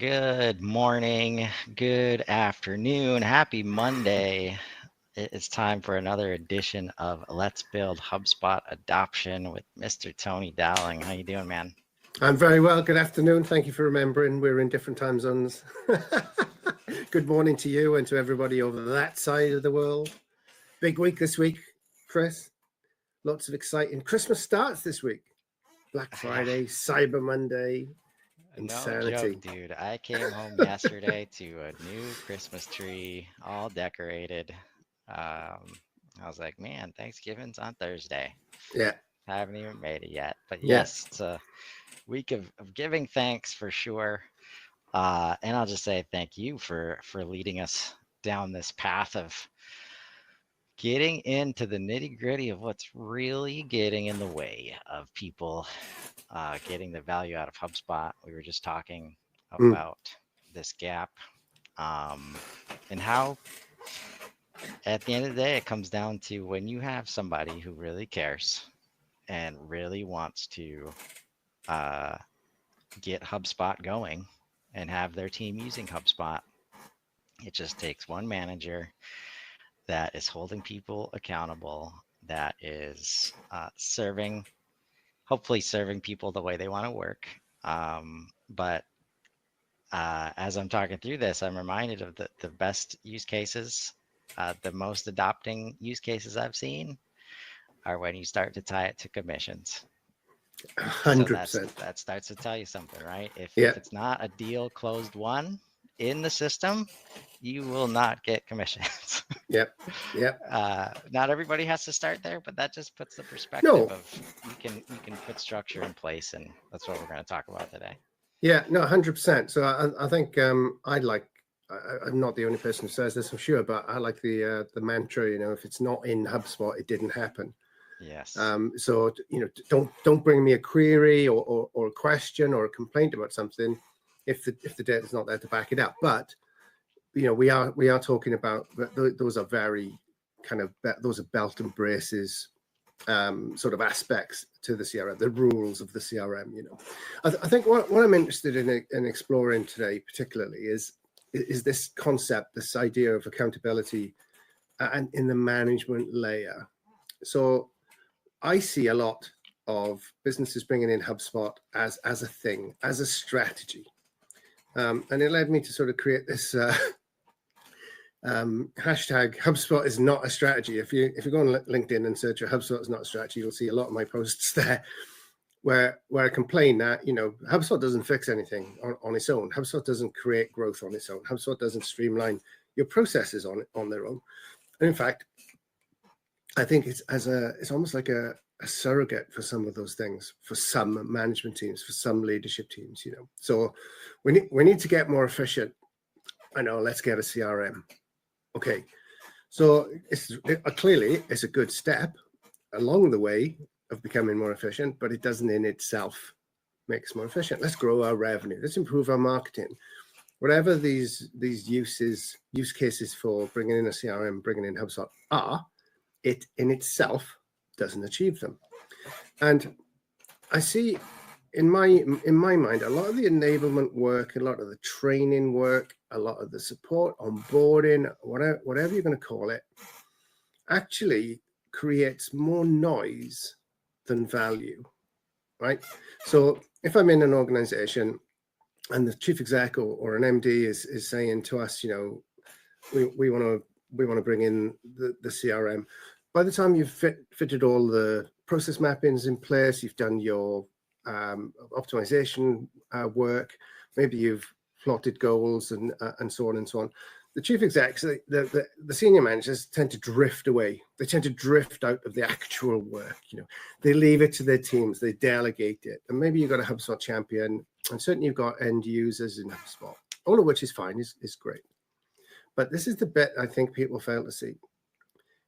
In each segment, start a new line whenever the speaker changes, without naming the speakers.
Good morning, good afternoon, happy Monday. It's time for another edition of Let's Build HubSpot Adoption with Mr. Tony Dowling. How you doing, man?
I'm very well. Good afternoon. Thank you for remembering we're in different time zones. Good morning to you and to everybody over that side of the world. Big week this week, Chris. Lots of exciting. Christmas starts this week. Black Friday, Cyber Monday. Insanity.
No joke, dude. I came home yesterday to a new Christmas tree, all decorated. I was like, man, Thanksgiving's on Thursday.
Yeah.
I haven't even made it yet. But
Yeah.
yes, it's a week of giving thanks for sure. And I'll just say thank you for leading us down this path of getting into the nitty-gritty of what's really getting in the way of people getting the value out of HubSpot. We were just talking about this gap and how at the end of the day, it comes down to when you have somebody who really cares and really wants to get HubSpot going and have their team using HubSpot. It just takes one manager that is holding people accountable, that is hopefully serving people the way they want to work. But as I'm talking through this, I'm reminded of the best use cases, the most adopting use cases I've seen are when you start to tie it to commissions.
100%.
So that starts to tell you something, right? If it's not a deal closed won in the system, you will not get commissions.
Yep.
Not everybody has to start there, but that just puts the perspective of you can put structure in place, and that's what we're going to talk about today.
Yeah, no, 100%. So I think I'm not the only person who says this, I'm sure, but I like the mantra, if it's not in HubSpot, it didn't happen.
Yes.
So don't bring me a query or a question or a complaint about something if the data is not there to back it up. But we are talking about those are very those are belt and braces sort of aspects to the CRM, the rules of the CRM. I think what I'm interested in exploring today particularly is this concept, this idea of accountability and in the management layer. So I see a lot of businesses bringing in HubSpot as a thing, as a strategy. And it led me to sort of create this hashtag HubSpot is not a strategy. If you go on LinkedIn and search for HubSpot is not a strategy, you'll see a lot of my posts there where I complain that, HubSpot doesn't fix anything on its own. HubSpot doesn't create growth on its own. HubSpot doesn't streamline your processes on their own. And in fact, I think it's almost like a surrogate for some of those things, for some management teams, for some leadership teams, So we need to get more efficient. I know, let's get a CRM. Okay, so clearly it's a good step along the way of becoming more efficient, but it doesn't in itself make us more efficient. Let's grow our revenue. Let's improve our marketing. Whatever these use cases for bringing in a CRM, bringing in HubSpot are, it in itself doesn't achieve them. And I see in my mind, a lot of the enablement work, a lot of the training work, a lot of the support, onboarding, whatever you're going to call it, actually creates more noise than value, right? So if I'm in an organization and the chief exec or an MD is saying to us, we want to bring in the CRM. By the time you've fitted all the process mappings in place, you've done your optimization work, maybe you've plotted goals and so on and so on. The chief execs, the senior managers tend to drift away. They tend to drift out of the actual work. They leave it to their teams. They delegate it. And maybe you've got a HubSpot champion, and certainly you've got end users in HubSpot, all of which is fine, is great. But this is the bit I think people fail to see.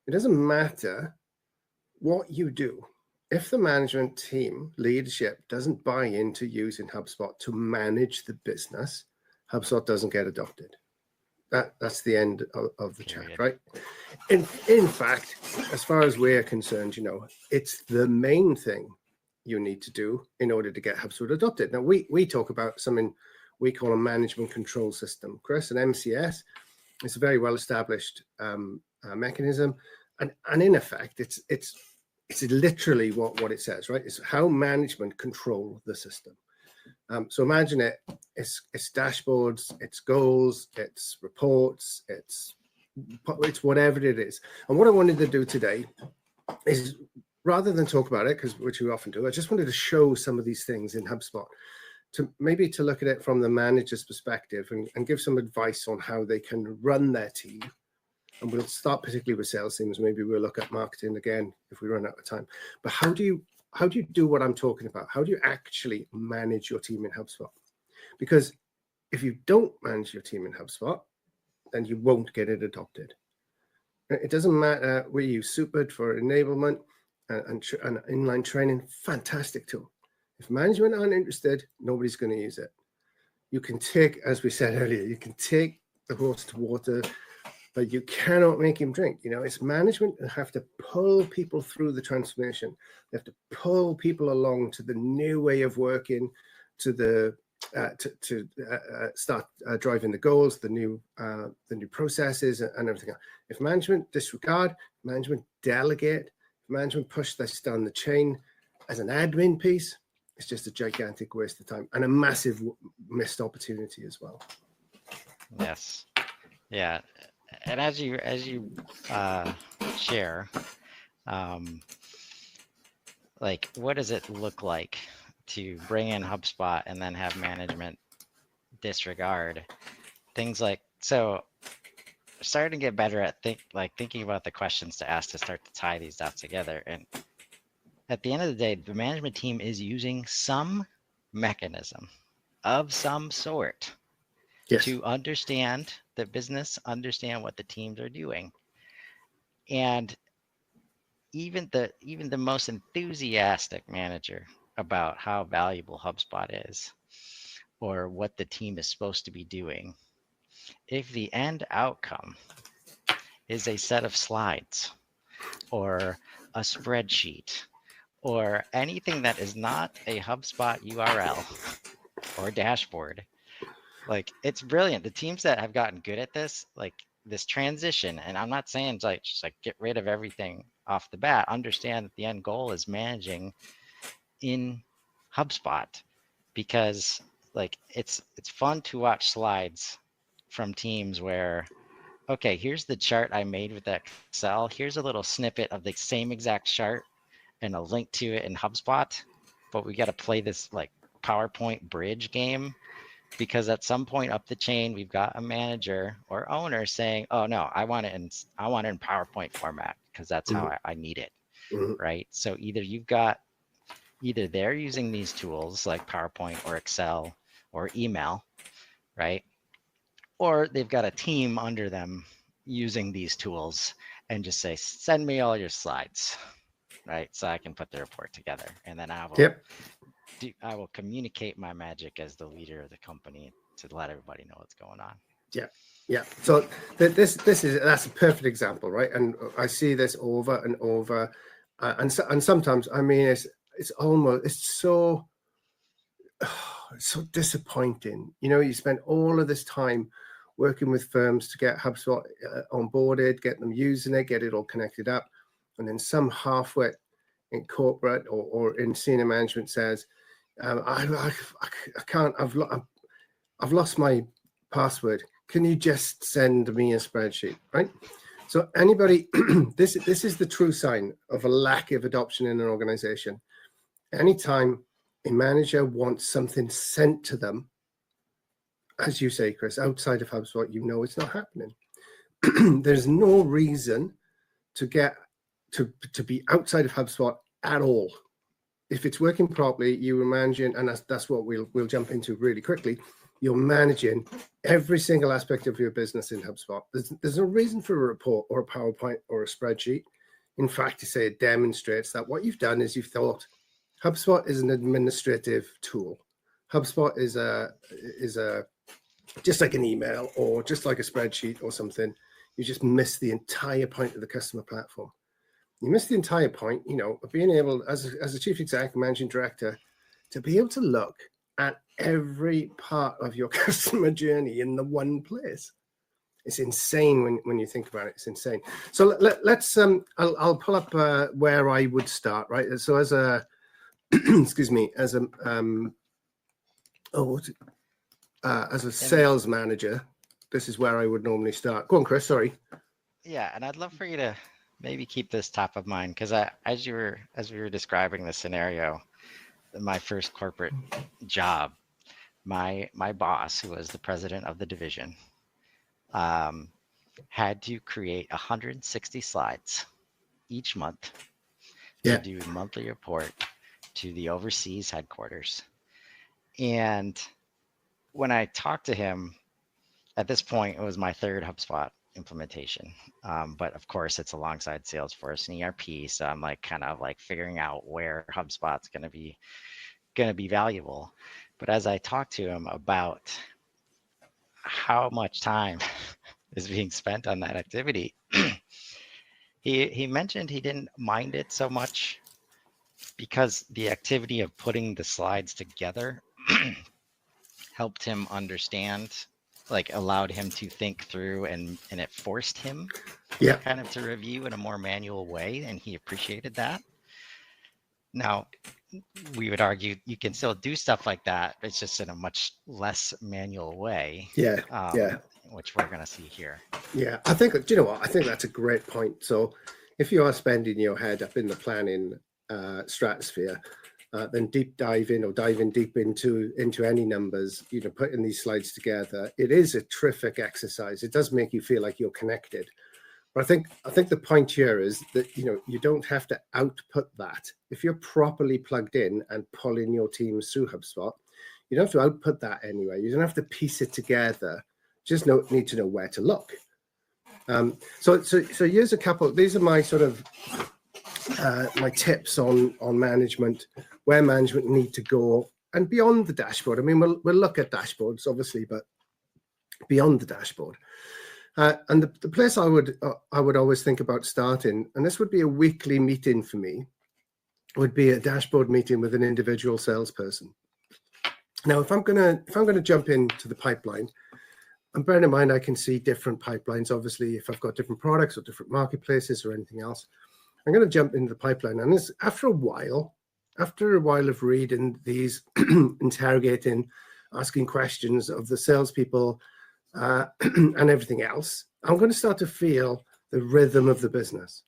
It doesn't matter what you do. If the management team leadership doesn't buy into using HubSpot to manage the business, HubSpot doesn't get adopted. That's the end of the chat, right? In fact, as far as we're concerned, it's the main thing you need to do in order to get HubSpot adopted. Now, we talk about something we call a management control system. Chris, an MCS is a very well-established mechanism, and in effect, it's literally what it says, right? It's how management control the system. So imagine it's dashboards, it's goals, it's reports, it's whatever it is. And what I wanted to do today is, rather than talk about it, which we often do, I just wanted to show some of these things in HubSpot, to look at it from the manager's perspective and give some advice on how they can run their team. And we'll start particularly with sales teams. Maybe we'll look at marketing again if we run out of time. But how do you do what I'm talking about? How do you actually manage your team in HubSpot? Because if you don't manage your team in HubSpot, then you won't get it adopted. It doesn't matter. We use Supered for enablement and inline training. Fantastic tool. If management aren't interested, nobody's going to use it. You can take, as we said earlier, you can take the horse to water, but you cannot make him drink. It's management that have to pull people through the transformation. They have to pull people along to the new way of working, to the start driving the goals, the new processes, and everything else. If management disregard, management delegate, management push this down the chain as an admin piece, it's just a gigantic waste of time and a massive missed opportunity as well.
Yes. Yeah. And as you share, like, what does it look like to bring in HubSpot and then have management disregard things like, so starting to get better at thinking about the questions to ask to start to tie these dots together. And at the end of the day, the management team is using some mechanism of some sort to understand the business, understand what the teams are doing. And even the most enthusiastic manager about how valuable HubSpot is, or what the team is supposed to be doing, if the end outcome is a set of slides or a spreadsheet or anything that is not a HubSpot URL or dashboard, like, it's brilliant. The teams that have gotten good at this, like this transition, and I'm not saying just get rid of everything off the bat, understand that the end goal is managing in HubSpot, because like it's fun to watch slides from teams where, okay, here's the chart I made with Excel. Here's a little snippet of the same exact chart and a link to it in HubSpot, but we got to play this like PowerPoint bridge game, because at some point up the chain, we've got a manager or owner saying, oh no, I want it in PowerPoint format because that's how I need it. Right? So either they're using these tools like PowerPoint or Excel or email, right? Or they've got a team under them using these tools and just say, send me all your slides, right? So I can put the report together, and then I will communicate my magic as the leader of the company to let everybody know what's going on.
Yeah. So that's a perfect example, right? And I see this over and over, and sometimes, I mean, it's so disappointing. You spend all of this time working with firms to get HubSpot onboarded, get them using it, get it all connected up, and then some halfwit in corporate or in senior management says, I can't. I've lost my password. Can you just send me a spreadsheet, right? So anybody, this is the true sign of a lack of adoption in an organization. Anytime a manager wants something sent to them, as you say, Chris, outside of HubSpot, it's not happening. There's no reason to be outside of HubSpot at all. If it's working properly, you are managing, and that's what we'll jump into really quickly. You're managing every single aspect of your business in HubSpot. There's no reason for a report or a PowerPoint or a spreadsheet. In fact, to say it demonstrates that what you've done is you've thought HubSpot is an administrative tool. HubSpot is just like an email or just like a spreadsheet or something. You just miss the entire point of the customer platform. You miss the entire point, of being able, as a chief exec, managing director, to be able to look at every part of your customer journey in the one place. It's insane when you think about it. It's insane. So let's I'll pull up where I would start, right? So as a excuse me, as a as a sales manager, this is where I would normally start. Go on, Chris. Sorry.
Yeah, and I'd love for you to maybe keep this top of mind, because as we were describing the scenario, my first corporate job, my boss, who was the president of the division, had to create 160 slides each month to do a monthly report to the overseas headquarters. And when I talked to him, at this point, it was my third HubSpot implementation. But of course, it's alongside Salesforce and ERP. So I'm like kind of like figuring out where HubSpot's going to be valuable. But as I talked to him about how much time is being spent on that activity, he mentioned he didn't mind it so much because the activity of putting the slides together helped him understand, like allowed him to think through, and it forced him kind of to review in a more manual way, and he appreciated that. Now, we would argue you can still do stuff like that. It's just in a much less manual way. Which we're going to see here.
Yeah, I think, do you know what? I think that's a great point. So if you are spending your head up in the planning stratosphere, then deep dive in or diving deep into any numbers, putting these slides together, it is a terrific exercise. It does make you feel like you're connected. But I think the point here is that, you don't have to output that. If you're properly plugged in and pulling your teams through HubSpot, you don't have to output that anyway. You don't have to piece it together. Just need to know where to look. So here's a couple. These are my sort of my tips on management, where management need to go, and beyond the dashboard. I mean, we'll look at dashboards obviously, but beyond the dashboard. And the place I would always think about starting, and this would be a weekly meeting for me, would be a dashboard meeting with an individual salesperson. Now, if I'm gonna jump into the pipeline, and bearing in mind I can see different pipelines, obviously, if I've got different products or different marketplaces or anything else, I'm going to jump into the pipeline. And this, after a while of reading these, interrogating, asking questions of the salespeople, and everything else, I'm going to start to feel the rhythm of the business.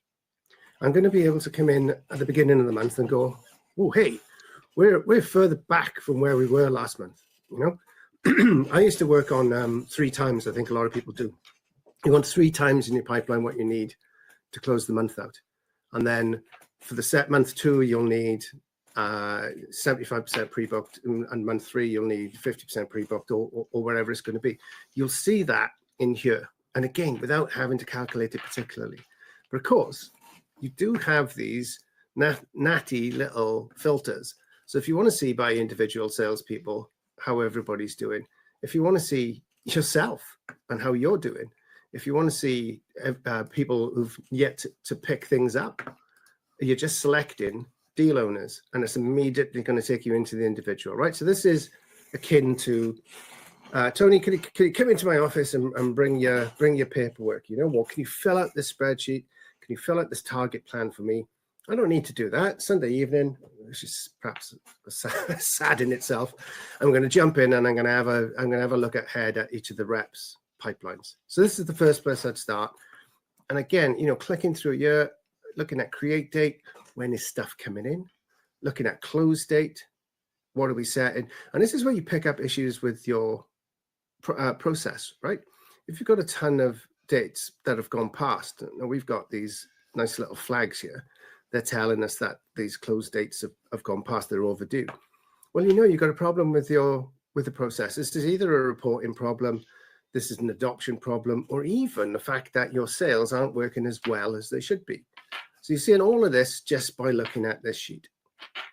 I'm going to be able to come in at the beginning of the month and go, oh, hey, we're further back from where we were last month. I used to work on 3 times. I think a lot of people do. You want 3 times in your pipeline what you need to close the month out. And then for the set month 2, you'll need 75% pre-booked, and month 3 you'll need 50% pre-booked, or whatever it's going to be. You'll see that in here, and again, without having to calculate it particularly. But of course, you do have these natty little filters. So if you want to see by individual salespeople how everybody's doing, if you want to see yourself and how you're doing, if you want to see people who've yet to pick things up, you're just selecting deal owners, and it's immediately going to take you into the individual, right? So this is akin to, Tony, can you come into my office and bring your paperwork? What, can you fill out this spreadsheet? Can you fill out this target plan for me? I don't need to do that. Sunday evening, which is perhaps sad in itself. I'm going to jump in and I'm going to have a look ahead at each of the reps pipelines. So this is the first place I'd start. And again, clicking through here, looking at create date, when is stuff coming in, looking at close date, what are we setting? And this is where you pick up issues with your process, right? If you've got a ton of dates that have gone past, now we've got these nice little flags here. They're telling us that these close dates have gone past, they're overdue. Well, you've got a problem with the process. This is either a reporting problem, this is an adoption problem, or even the fact that your sales aren't working as well as they should be. So you're seeing all of this just by looking at this sheet,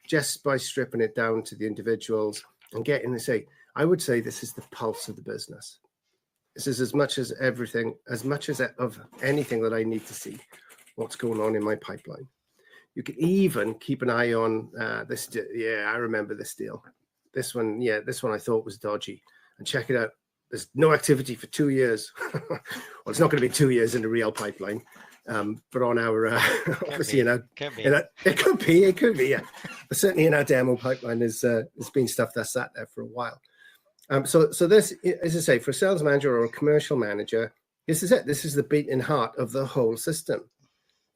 just by stripping it down to the individuals and getting to say, I would say this is the pulse of the business. This is as much as everything, as much as of anything that I need to see what's going on in my pipeline. You can even keep an eye on this. Yeah, I remember this deal. This one, yeah, this one I thought was dodgy. And check it out. There's no activity for 2 years. Well, it's not going to be 2 years in the real pipeline, but on our obviously in our, it could be, yeah. But certainly in our demo pipeline, there's been stuff that's sat there for a while. So this, as I say, for a sales manager or a commercial manager, this is it. This is the beating heart of the whole system.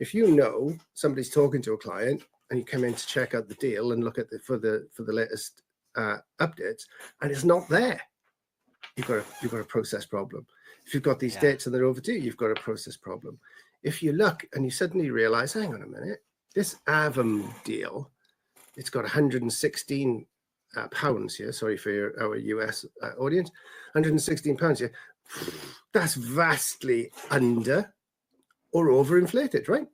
If you know somebody's talking to a client and you come in to check out the deal and look at for the latest updates, and it's not there, you've got a process problem. If you've got these dates and they're overdue, you've got a process problem. If you look and you suddenly realize, hang on a minute, this Avum deal, it's got 116 pounds here. Sorry for our US audience, 116 pounds here. That's vastly under or overinflated, right?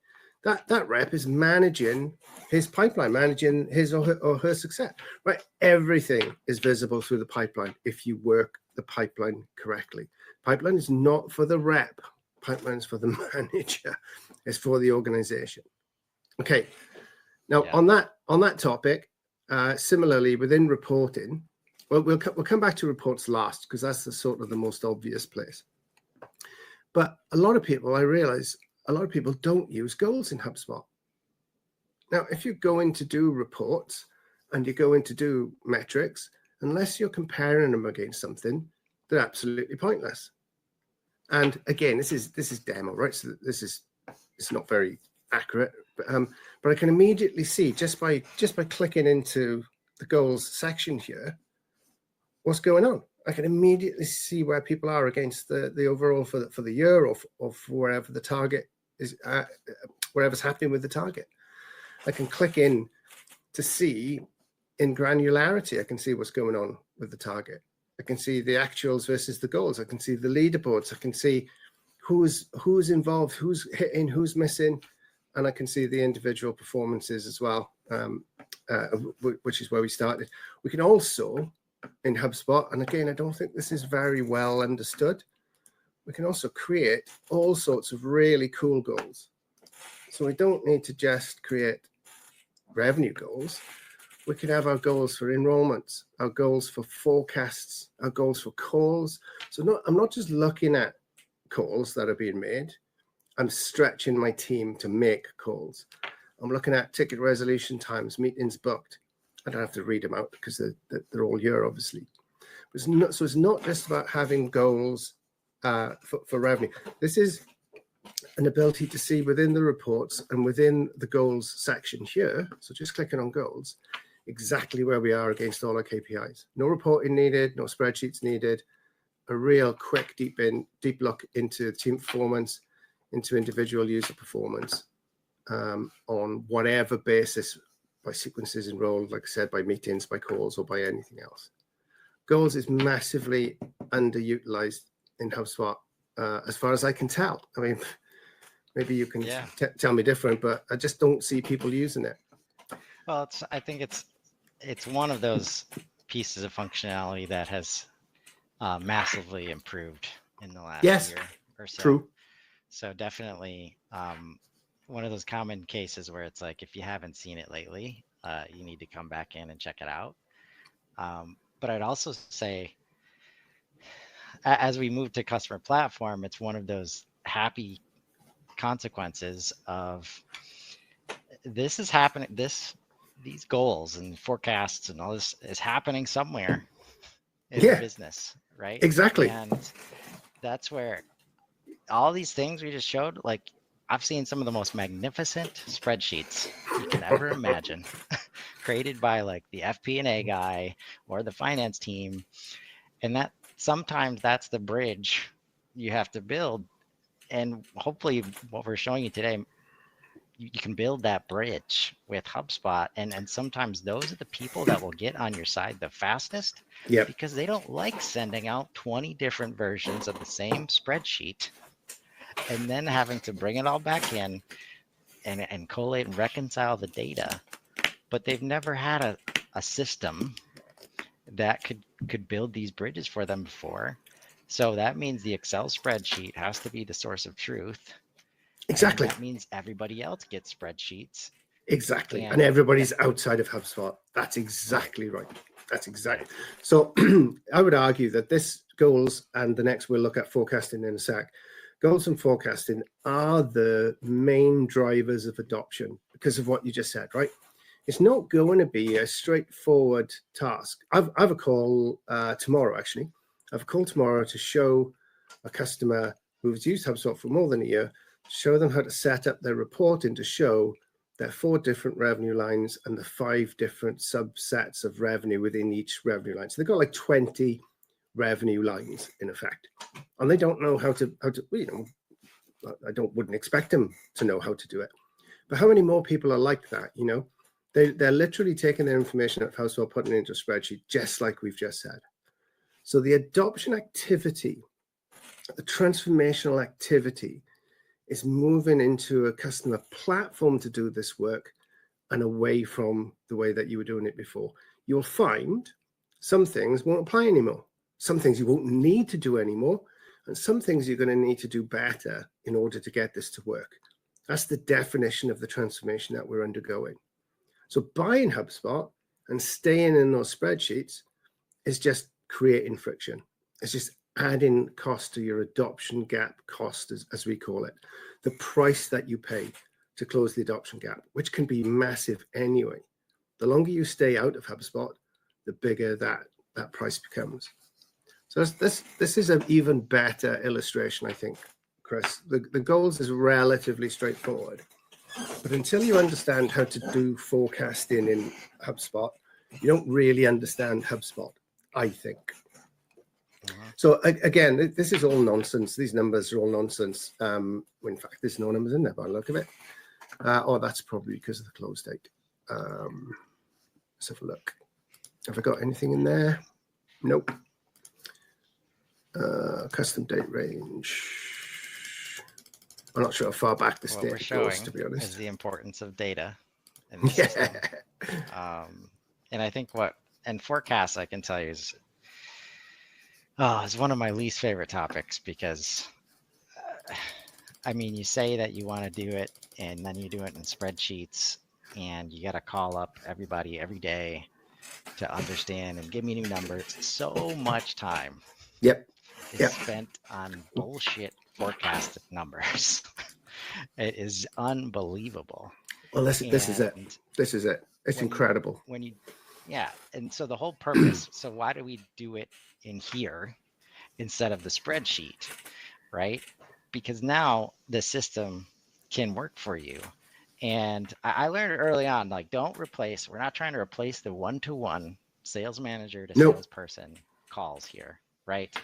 That rep is managing his pipeline, managing his or her success, right? Everything is visible through the pipeline if you work the pipeline correctly. Pipeline is not for the rep. Pipeline is for the manager. It's for the organization. Okay. Now on that topic, similarly within reporting, well, we'll come back to reports last because that's the sort of the most obvious place. But a lot of people, I realize, a lot of people don't use goals in HubSpot. Now, if you go in to do reports and you go in to do metrics, unless you're comparing them against something, they're absolutely pointless. And again, this is demo, right? So it's not very accurate, but I can immediately see just by clicking into the goals section here, what's going on. I can immediately see where people are against the overall for the year or for wherever the target is, whatever's happening with the target. I can click in to see in granularity. I can see what's going on with the target. I can see the actuals versus the goals. I can see the leaderboards. I can see who's involved, who's hitting, who's missing, and I can see the individual performances as well, which is where we started. We can also, in HubSpot, and again, I don't think this is very well understood, we can also create all sorts of really cool goals. So we don't need to just create revenue goals. We can have our goals for enrollments, our goals for forecasts, our goals for calls. So I'm not just looking at calls that are being made. I'm stretching my team to make calls. I'm looking at ticket resolution times, meetings booked. I don't have to read them out because they're all here, obviously. But it's not just about having goals for revenue. This is an ability to see within the reports and within the goals section here. So just clicking on goals, exactly where we are against all our KPIs. No reporting needed, no spreadsheets needed. A real quick, deep look into team performance, into individual user performance on whatever basis, by sequences enrolled, like I said, by meetings, by calls, or by anything else. Goals is massively underutilized in HubSpot, as far as I can tell. I mean, maybe you can tell me different, but I just don't see people using it.
Well, I think it's one of those pieces of functionality that has massively improved in the last year or so.
True.
So definitely one of those common cases where it's like, if you haven't seen it lately, you need to come back in and check it out. But I'd also say, as we move to customer platform, it's one of those happy consequences of this is happening. These goals and forecasts and all this is happening somewhere in the business, right?
Exactly.
And that's where all these things we just showed, like I've seen some of the most magnificent spreadsheets you can ever imagine created by like the FP&A guy or the finance team. And that sometimes that's the bridge you have to build. And hopefully what we're showing you today, you can build that bridge with HubSpot. And sometimes those are the people that will get on your side the fastest because they don't like sending out 20 different versions of the same spreadsheet and then having to bring it all back in and collate and reconcile the data. But they've never had a system that could build these bridges for them before. So that means the Excel spreadsheet has to be the source of truth.
Exactly.
And that means everybody else gets spreadsheets.
Exactly. And everybody's outside of HubSpot. That's exactly right. That's exactly. So I would argue that this goals and the next we'll look at forecasting in a sec. Goals and forecasting are the main drivers of adoption because of what you just said, right? It's not going to be a straightforward task. I have a call tomorrow, actually. I have a call tomorrow to show a customer who's used HubSpot for more than a year, show them how to set up their reporting to show their 4 different revenue lines and the 5 different subsets of revenue within each revenue line. So they've got like 20 revenue lines in effect, and they don't know how to, you know, wouldn't expect them to know how to do it. But how many more people are like that? You know, they're literally taking their information out of HubSpot, putting it into a spreadsheet, just like we've just said. So the adoption activity, the transformational activity, is moving into a customer platform to do this work and away from the way that you were doing it before. You'll find some things won't apply anymore. Some things you won't need to do anymore. And some things you're going to need to do better in order to get this to work. That's the definition of the transformation that we're undergoing. So buying HubSpot and staying in those spreadsheets is just creating friction. It's just adding cost to your adoption gap cost, as we call it, the price that you pay to close the adoption gap, which can be massive anyway. The longer you stay out of HubSpot, the bigger that price becomes. So this is an even better illustration, I think, Chris. The goals is relatively straightforward, but until you understand how to do forecasting in HubSpot, you don't really understand HubSpot, I think. So again, this is all nonsense. These numbers are all nonsense. In fact, there's no numbers in there by the look of it. Oh, that's probably because of the close date. Let's have a look. Have I got anything in there? Nope. Custom date range. I'm not sure how far back this date goes, to be honest.
Is the importance of data. In the system. And I think and forecasts, I can tell you, is one of my least favorite topics because, I mean, you say that you want to do it and then you do it in spreadsheets and you got to call up everybody every day to understand and give me new numbers. So much time is spent on bullshit forecasted numbers. It is unbelievable.
Well, this is it. This is it. It's incredible.
And so the whole purpose, so why do we do it in here instead of the spreadsheet, right? Because now the system can work for you. And I learned early on, like, we're not trying to replace the one-to-one sales manager to salesperson calls here, right?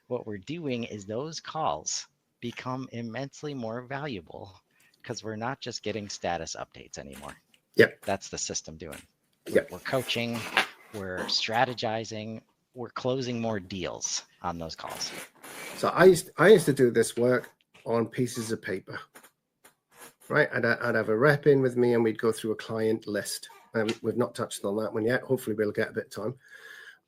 What we're doing is those calls become immensely more valuable because we're not just getting status updates anymore.
Yep.
That's the system doing.
Yep.
We're coaching, we're strategizing, we're closing more deals on those calls.
So I used to do this work on pieces of paper, right? I'd have a rep in with me and we'd go through a client list. We've not touched on that one yet. Hopefully we'll get a bit of time.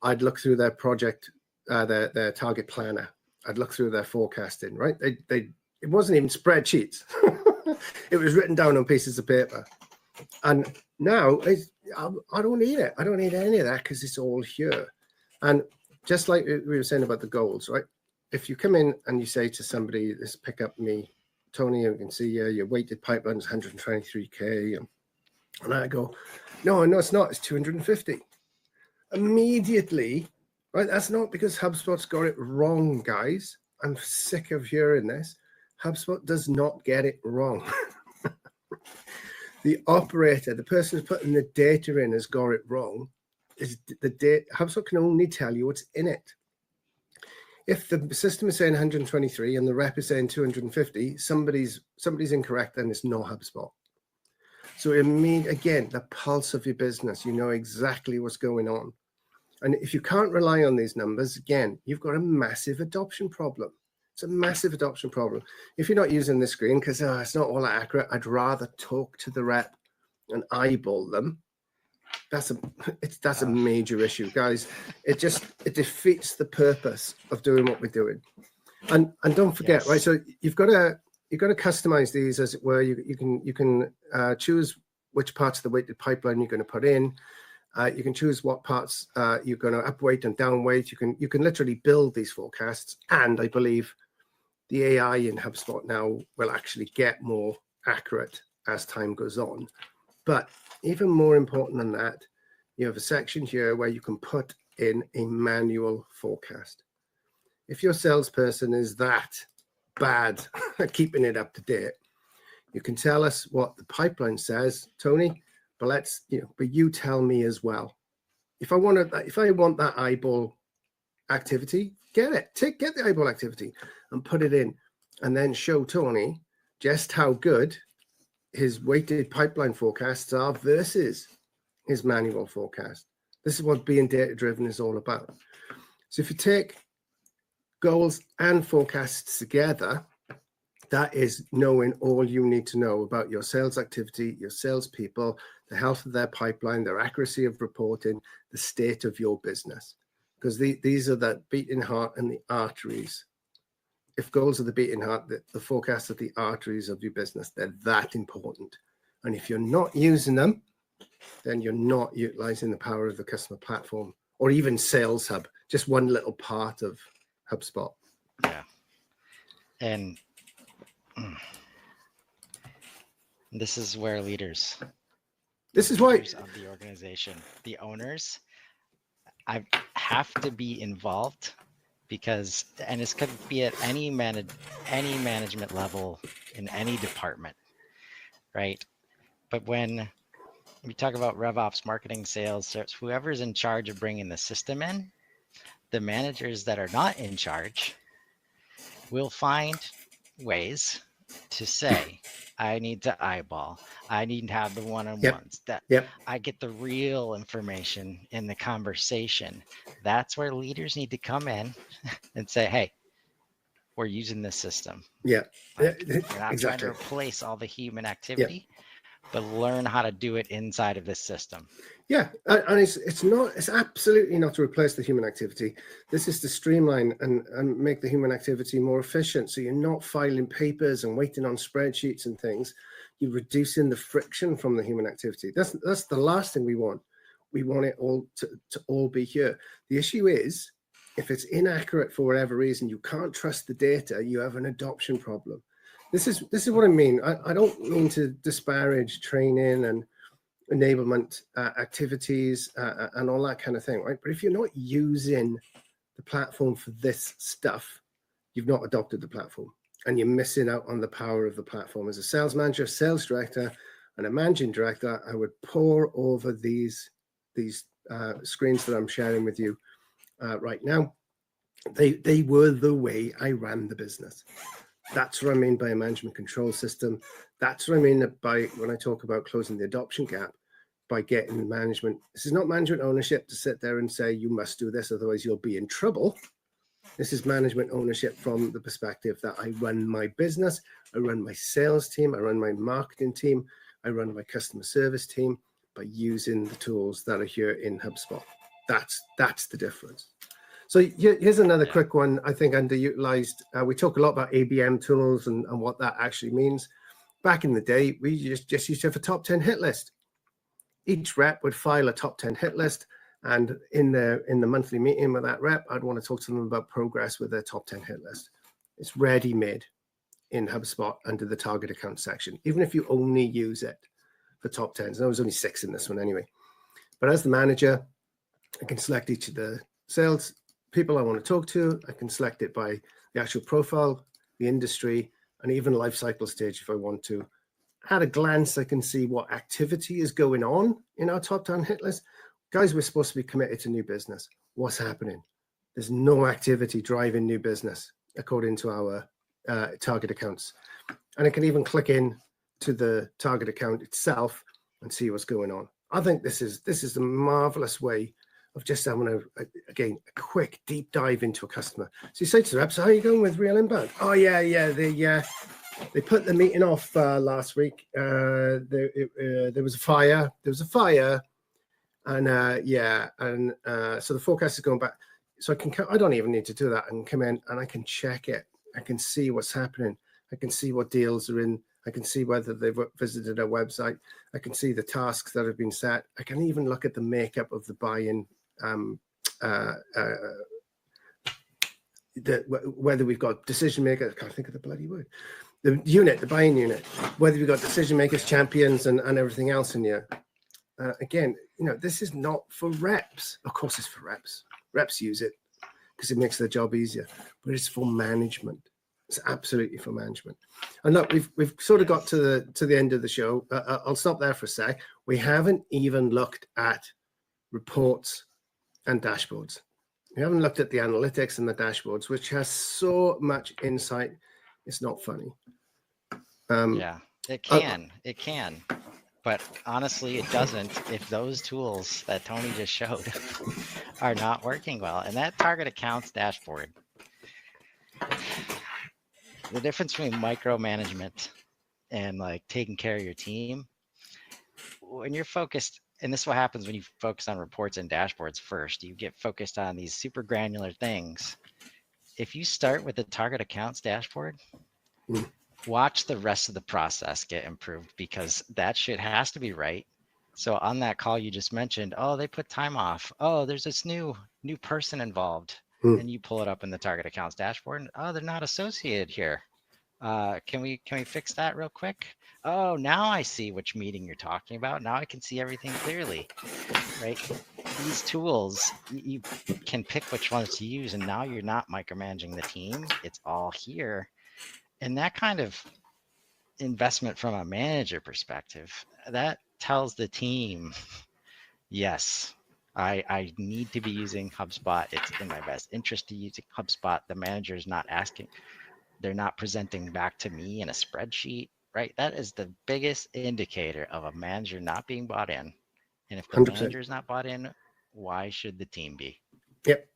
I'd look through their project, their target planner. I'd look through their forecasting, right? It wasn't even spreadsheets. It was written down on pieces of paper. And now I don't need it. I don't need any of that because it's all here. And just like we were saying about the goals, right? If you come in and you say to somebody, "This pick up me, Tony, you can see your weighted pipeline is 123K," and I go, no, it's not. It's 250. Immediately, right? That's not because HubSpot's got it wrong, guys. I'm sick of hearing this. HubSpot does not get it wrong. The operator, the person who's putting the data in, has got it wrong. Is the data? HubSpot can only tell you what's in it. If the system is saying 123 and the rep is saying 250, somebody's incorrect, and it's not HubSpot. So again, the pulse of your business, you know exactly what's going on. And if you can't rely on these numbers, again, you've got a massive adoption problem. It's a massive adoption problem. If you're not using this screen because it's not all that accurate, I'd rather talk to the rep and eyeball them. That's a major issue, guys. It defeats the purpose of doing what we're doing. And don't forget, right? So you've got to customize these, as it were. You can choose which parts of the weighted pipeline you're going to put in. You can choose what parts you're going to upweight and downweight. You can literally build these forecasts. And I believe the AI in HubSpot now will actually get more accurate as time goes on. But even more important than that, you have a section here where you can put in a manual forecast. If your salesperson is that bad at keeping it up to date, you can tell us what the pipeline says, Tony, but but you tell me as well. If I want that eyeball activity, get the eyeball activity and put it in, and then show Tony just how good his weighted pipeline forecasts are versus his manual forecast. This is what being data-driven is all about. So if you take goals and forecasts together, that is knowing all you need to know about your sales activity, your salespeople, the health of their pipeline, their accuracy of reporting, the state of your business. Because these are the beating heart and the arteries. If goals are the beating heart, the forecasts are the arteries of your business. They're that important. And if you're not using them, then you're not utilizing the power of the customer platform or even Sales Hub, just one little part of HubSpot.
Yeah. And this is where leaders of the organization, the owners, I have to be involved, because, and this could be at any management level in any department, right? But when we talk about RevOps, marketing, sales, whoever's in charge of bringing the system in, the managers that are not in charge will find ways to say, I need to eyeball, I need to have the one-on-ones, I get the real information in the conversation. That's where leaders need to come in and say, hey, we're using this system.
Yeah.
Like, we're not trying to replace all the human activity, but learn how to do it inside of this system.
Yeah, and it's absolutely not to replace the human activity. This is to streamline and make the human activity more efficient. So you're not filing papers and waiting on spreadsheets and things. You're reducing the friction from the human activity. That's the last thing we want. We want it all to all be here. The issue is, if it's inaccurate for whatever reason, you can't trust the data, you have an adoption problem. This is what I mean. I don't mean to disparage training and enablement activities and all that kind of thing, right? But if you're not using the platform for this stuff, you've not adopted the platform, and you're missing out on the power of the platform. As a sales manager, sales director, and a managing director, I would pore over these screens that I'm sharing with you right now. They were the way I ran the business. That's what I mean by a management control system. That's what I mean by when I talk about closing the adoption gap, by getting the management. This is not management ownership to sit there and say, you must do this, otherwise you'll be in trouble. This is management ownership from the perspective that I run my business, I run my sales team, I run my marketing team, I run my customer service team by using the tools that are here in HubSpot. That's the difference. So here's another quick one, I think underutilized. We talk a lot about ABM tools and what that actually means. Back in the day, we just used to have a top 10 hit list. Each rep would file a top 10 hit list. And in the monthly meeting with that rep, I'd want to talk to them about progress with their top 10 hit list. It's ready-made in HubSpot under the target account section, even if you only use it for top 10s. There was only 6 in this one anyway. But as the manager, I can select each of the sales people I want to talk to. I can select it by the actual profile, the industry, and even life cycle stage if I want to. At a glance, I can see what activity is going on in our top 10 hit list. Guys, we're supposed to be committed to new business. What's happening? There's no activity driving new business according to our target accounts. And I can even click in to the target account itself and see what's going on. I think this is a marvelous way of just having a quick deep dive into a customer. So you say to the reps, how are you going with real inbound? Oh yeah, they put the meeting off last week. There was a fire. And so the forecast is going back. So I don't even need to do that. I can come in and I can check it. I can see what's happening. I can see what deals are in. I can see whether they've visited our website. I can see the tasks that have been set. I can even look at the makeup of the buy-in, whether we've got decision makers. I can't think of the bloody word. The unit, the buy-in unit, whether we've got decision makers, champions, and everything else in here. Again, this is not for reps. Of course, it's for reps. Reps use it because it makes their job easier, but it's for management. It's absolutely for management. And look, we've sort of got to the end of the show. I'll stop there for a sec. We haven't even looked at reports and dashboards. We haven't looked at the analytics and the dashboards, which has so much insight. It's not funny.
Yeah, it can. But honestly, it doesn't if those tools that Tony just showed are not working well. And that target accounts dashboard, the difference between micromanagement and like taking care of your team, when you're focused, and this is what happens when you focus on reports and dashboards first, you get focused on these super granular things. If you start with the target accounts dashboard, watch the rest of the process get improved, because that shit has to be right. So on that call you just mentioned, oh, they put time off. Oh, there's this new person involved. And you pull it up in the target accounts dashboard and, oh, they're not associated here. Can we fix that real quick? Oh, now I see which meeting you're talking about. Now I can see everything clearly, right? These tools, you can pick which ones to use, and now you're not micromanaging the team. It's all here. And that kind of investment from a manager perspective, that tells the team, yes, I need to be using HubSpot. It's in my best interest to use HubSpot. The manager is not asking, they're not presenting back to me in a spreadsheet, right? That is the biggest indicator of a manager not being bought in. And if the
100%.
manager is not bought in, why should the team be?
Yep.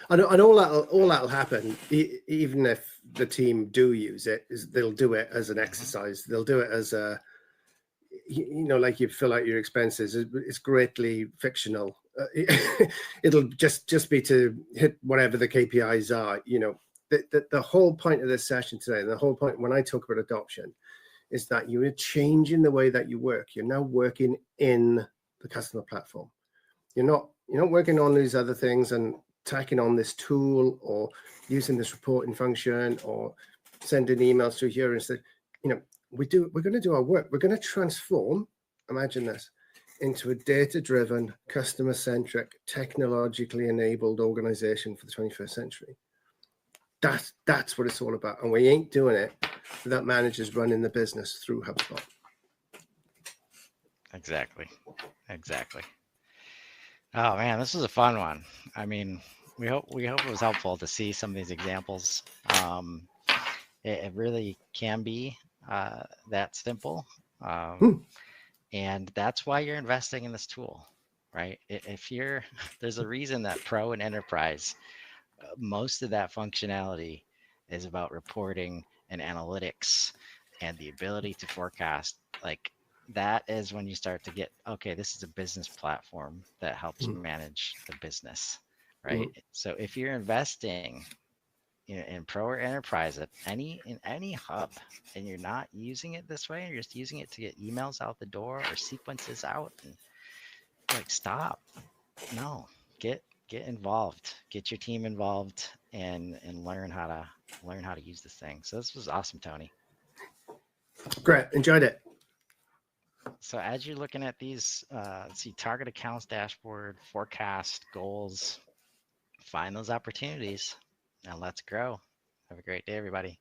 And all that'll happen, even if the team do use it, is they'll do it as an exercise. They'll do it as a, like you fill out your expenses. It's greatly fictional. It'll just be to hit whatever the KPIs are. The whole point of this session today, the whole point when I talk about adoption, is that you're changing the way that you work. You're now working in the customer platform. You're not working on these other things and tacking on this tool or using this reporting function or sending emails through here instead. We're going to do our work. We're going to transform, imagine this, into a data-driven, customer-centric, technologically enabled organization for the 21st century. That's what it's all about. And we ain't doing it without managers running the business through HubSpot.
Exactly. Oh man, this was a fun one. I mean, we hope it was helpful to see some of these examples. It really can be that simple. And that's why you're investing in this tool, right? There's a reason that Pro and Enterprise, most of that functionality is about reporting and analytics and the ability to forecast. Like, that is when you start to get, okay, this is a business platform that helps manage the business, right? So if you're investing in Pro or Enterprise in any hub, and you're not using it this way, and you're just using it to get emails out the door or sequences out, and like, stop. No, get involved, get your team involved, and learn how to use this thing. So this was awesome, Tony.
Great, enjoyed it.
So as you're looking at these, see target accounts dashboard, forecast, goals, find those opportunities, and let's grow. Have a great day, everybody.